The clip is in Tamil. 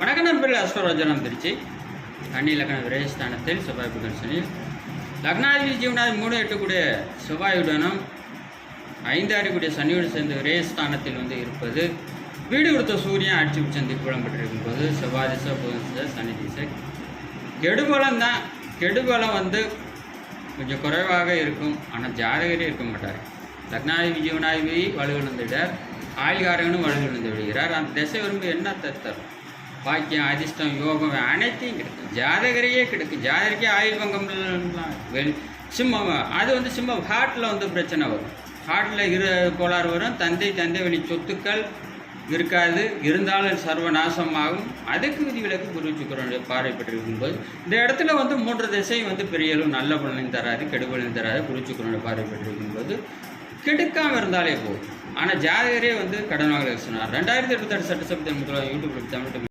வணக்கம் நண்பர்கள். அஸ்ட்ரோராஜனம் திருச்சி. கன்னி லக்ன விரயஸ்தானத்தில் செவ்வாய் புதன் சனி லக்னாதிபதி ஜீவனாதி 3 கூடிய செவ்வாயுடனும் 5 கூடிய சனியுடன் சேர்ந்து விரயஸ்தானத்தில் இருப்பது வீடு கொடுத்த சூரியன் ஆட்சி உச்சந்தி குளம் பெற்றிருக்கும் போது செவ்வாய் திசை புதன் திசை சனி திசை கெடுபலம் தான். கெடுபலம் கொஞ்சம் குறைவாக இருக்கும். ஆனால் ஜாதகரே இருக்க மாட்டார். லக்னாதிபதி ஜீவனாதிபதி வலுவிழந்துவிடார். ஆயுள்காரகனும் வலுவிழந்து விடுகிறார். அந்த திசை வரும்போது என்ன தரும்? பாக்கியம், அதிர்ஷ்டம், யோகம் அனைத்தையும் கிடைக்கும். ஜாதகரையே கிடைக்கும். ஜாதகருக்கே ஆயுள் பங்கம் சிம்மம். அது சிம்மம் ஹார்ட்டில் பிரச்சனை வரும். ஹார்ட்டில் கோளாறு வரும். தந்தை வழி சொத்துக்கள் இருக்காது. இருந்தாலும் சர்வநாசமாகும். அதுக்கு விதிவிலக்கு குரு சுக்கிரனுடைய பார்வை பெற்றிருக்கும்போது இந்த இடத்துல 3 திசையும் பெரிய அளவு நல்ல பலனையும் தராது, கெடுபலனையும் தராது. குரு சுக்கிரனுடைய பார்வை பெற்றிருக்கும்போது கெடுக்காமல் இருந்தாலே போகும். ஆனால் ஜாதகரே கடன் வாங்கல சொன்னார். 2026 சட்டசபை யூடியூப் தமிழ்